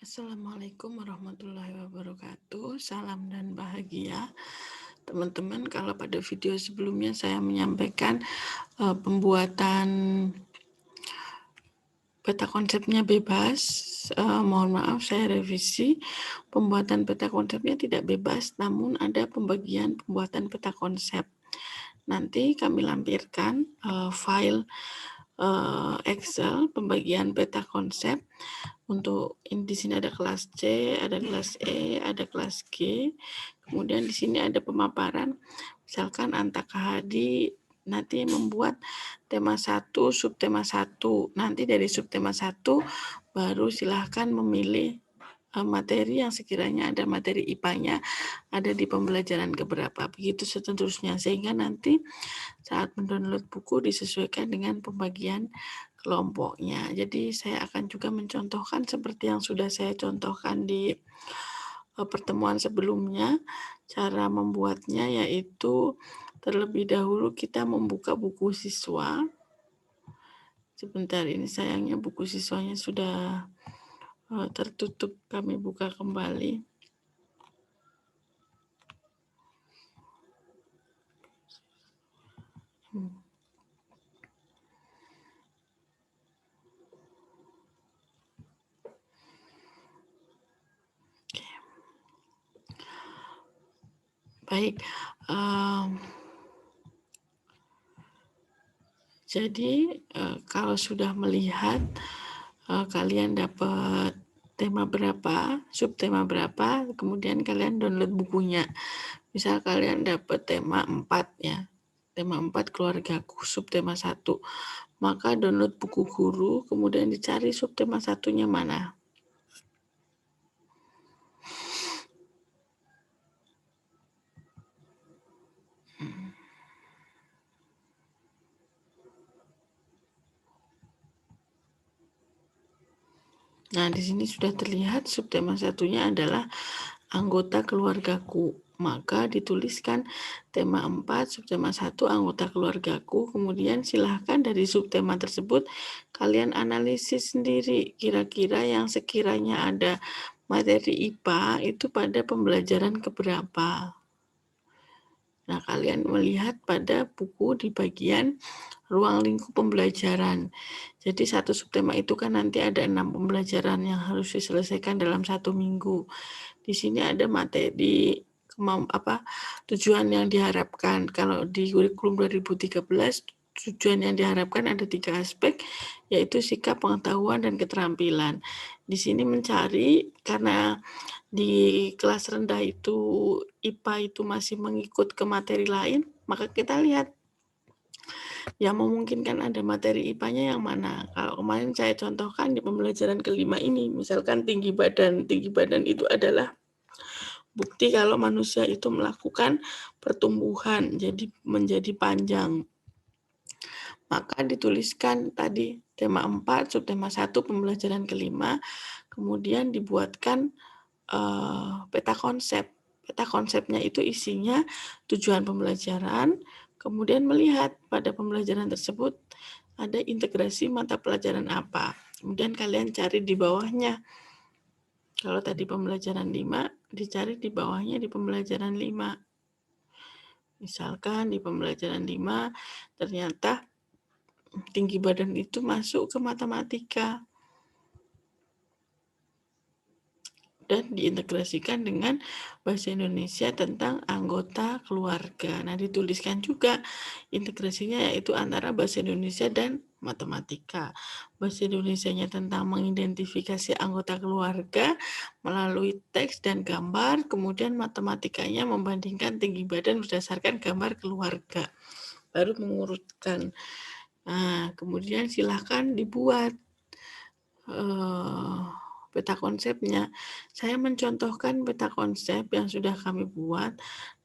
Assalamualaikum warahmatullahi wabarakatuh. Salam dan bahagia. Teman-teman, kalau pada video sebelumnya saya menyampaikan pembuatan peta konsepnya bebas, mohon maaf saya revisi. Pembuatan peta konsepnya tidak bebas, namun ada pembagian pembuatan peta konsep. Nanti kami lampirkan file Excel pembagian peta konsep. Untuk di sini ada kelas C, ada kelas E, ada kelas G. Kemudian di sini ada pemaparan. Misalkan Antaka Hadi nanti membuat tema 1, subtema 1. Nanti dari subtema 1 baru silahkan memilih materi yang sekiranya ada materi IPA-nya ada di pembelajaran keberapa. Begitu seterusnya. Sehingga nanti saat mendownload buku disesuaikan dengan pembagian kelompoknya. Jadi saya akan juga mencontohkan seperti yang sudah saya contohkan di pertemuan sebelumnya. Cara membuatnya yaitu terlebih dahulu kita membuka buku siswa. Sebentar, ini sayangnya buku siswanya sudah tertutup. Kami buka kembali. Baik, jadi kalau sudah melihat kalian dapat tema berapa, subtema berapa, kemudian kalian download bukunya. Misal kalian dapat tema 4 ya, tema 4 keluargaku, subtema 1. Maka download buku guru, kemudian dicari subtema 1-nya mana. Nah, di sini sudah terlihat subtema 1-nya adalah anggota keluargaku. Maka dituliskan tema 4, subtema 1, anggota keluargaku. Kemudian silahkan dari subtema tersebut kalian analisis sendiri. Kira-kira yang sekiranya ada materi IPA itu pada pembelajaran keberapa. Nah, kalian melihat pada buku di bagian ruang lingkup pembelajaran. Jadi satu subtema itu kan nanti ada 6 pembelajaran yang harus diselesaikan dalam 1 minggu. Di sini ada materi tujuan yang diharapkan. Kalau di kurikulum 2013 tujuan yang diharapkan ada 3 aspek, yaitu sikap, pengetahuan, dan keterampilan. Di sini mencari karena di kelas rendah itu IPA itu masih mengikut ke materi lain, maka kita lihat yang memungkinkan ada materi IPA-nya yang mana. Kalau kemarin saya contohkan di pembelajaran kelima ini, misalkan tinggi badan. Tinggi badan itu adalah bukti kalau manusia itu melakukan pertumbuhan, jadi menjadi panjang. Maka dituliskan tadi tema 4, subtema 1, pembelajaran kelima, kemudian dibuatkan peta konsep. Peta konsepnya itu isinya tujuan pembelajaran, kemudian melihat pada pembelajaran tersebut ada integrasi mata pelajaran apa. Kemudian kalian cari di bawahnya. Kalau tadi pembelajaran 5, dicari di bawahnya di pembelajaran 5. Misalkan di pembelajaran 5 ternyata tinggi badan itu masuk ke matematika dan diintegrasikan dengan bahasa Indonesia tentang anggota keluarga. Nah, dituliskan juga integrasinya yaitu antara bahasa Indonesia dan matematika. Bahasa Indonesianya tentang mengidentifikasi anggota keluarga melalui teks dan gambar, kemudian matematikanya membandingkan tinggi badan berdasarkan gambar keluarga. Baru mengurutkan. Nah, kemudian silahkan dibuat peta konsepnya. Saya mencontohkan peta konsep yang sudah kami buat,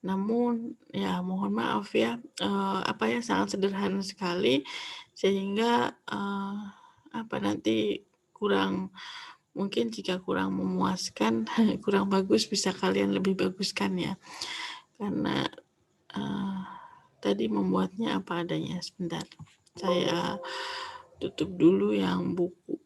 namun ya mohon maaf ya, sangat sederhana sekali sehingga nanti kurang, mungkin jika kurang memuaskan, kurang bagus bisa kalian lebih baguskan ya. Karena tadi membuatnya apa adanya. Sebentar, saya tutup dulu yang buku.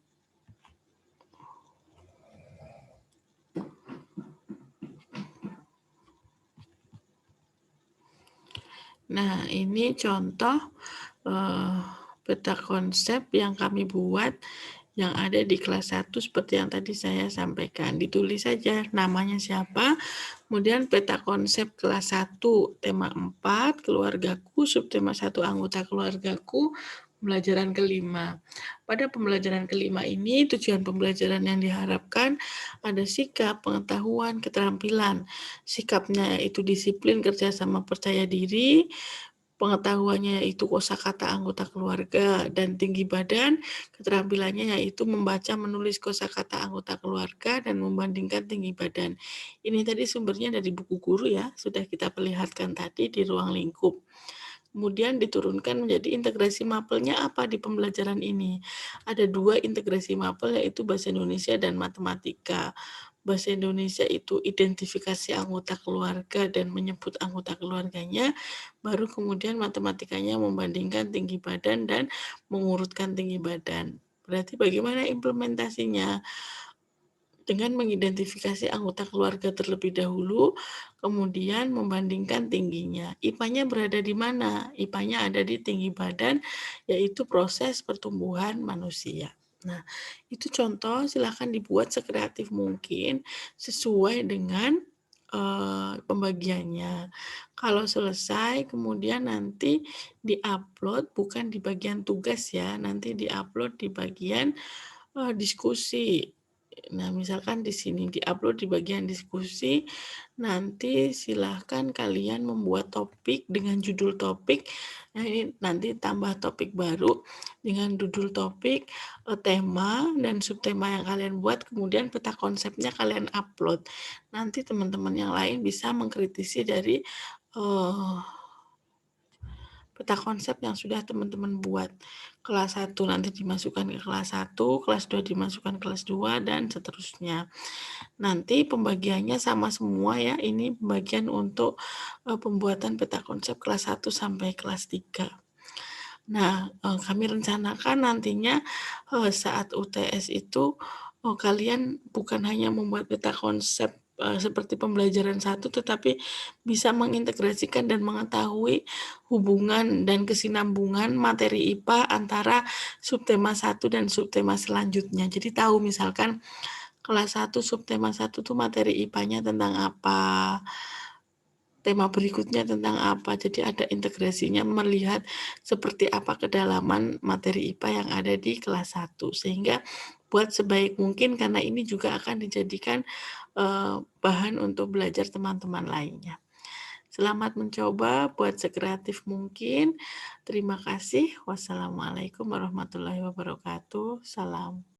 Nah, ini contoh peta konsep yang kami buat yang ada di kelas 1 seperti yang tadi saya sampaikan. Ditulis saja namanya siapa, kemudian peta konsep kelas 1, tema 4, keluargaku, subtema 1, anggota keluargaku, pembelajaran kelima. Pada pembelajaran kelima ini, tujuan pembelajaran yang diharapkan ada sikap, pengetahuan, keterampilan. Sikapnya yaitu disiplin, kerjasama, percaya diri, pengetahuannya yaitu kosakata anggota keluarga dan tinggi badan, keterampilannya yaitu membaca, menulis kosakata anggota keluarga dan membandingkan tinggi badan. Ini tadi sumbernya dari buku guru ya, sudah kita perlihatkan tadi di ruang lingkup. Kemudian diturunkan menjadi integrasi mapelnya apa di pembelajaran ini. Ada 2 integrasi mapel yaitu bahasa Indonesia dan matematika. Bahasa Indonesia itu identifikasi anggota keluarga dan menyebut anggota keluarganya, baru kemudian matematikanya membandingkan tinggi badan dan mengurutkan tinggi badan. Berarti bagaimana implementasinya? Dengan mengidentifikasi anggota keluarga terlebih dahulu, kemudian membandingkan tingginya. IPA-nya berada di mana? IPA-nya ada di tinggi badan, yaitu proses pertumbuhan manusia. Nah, itu contoh, silakan dibuat sekreatif mungkin sesuai dengan pembagiannya. Kalau selesai, kemudian nanti diupload bukan di bagian tugas ya, nanti diupload di bagian diskusi. Nah, misalkan di sini diupload di bagian diskusi, nanti silahkan kalian membuat topik dengan judul topik. Nah, ini nanti tambah topik baru dengan judul topik, tema dan subtema yang kalian buat, kemudian peta konsepnya kalian upload. Nanti teman-teman yang lain bisa mengkritisi dari peta konsep yang sudah teman-teman buat. Kelas 1 nanti dimasukkan ke kelas 1, kelas 2 dimasukkan ke kelas 2, dan seterusnya. Nanti pembagiannya sama semua ya, ini pembagian untuk pembuatan peta konsep kelas 1 sampai kelas 3. Nah, kami rencanakan nantinya saat UTS itu kalian bukan hanya membuat peta konsep seperti pembelajaran 1, tetapi bisa mengintegrasikan dan mengetahui hubungan dan kesinambungan materi IPA antara subtema 1 dan subtema selanjutnya. Jadi tahu misalkan kelas 1 subtema 1 tuh materi IPA-nya tentang apa, tema berikutnya tentang apa. Jadi ada integrasinya melihat seperti apa kedalaman materi IPA yang ada di kelas 1. Sehingga buat sebaik mungkin karena ini juga akan dijadikan bahan untuk belajar teman-teman lainnya. Selamat mencoba, buat sekreatif mungkin. Terima kasih. Wassalamualaikum warahmatullahi wabarakatuh. Salam.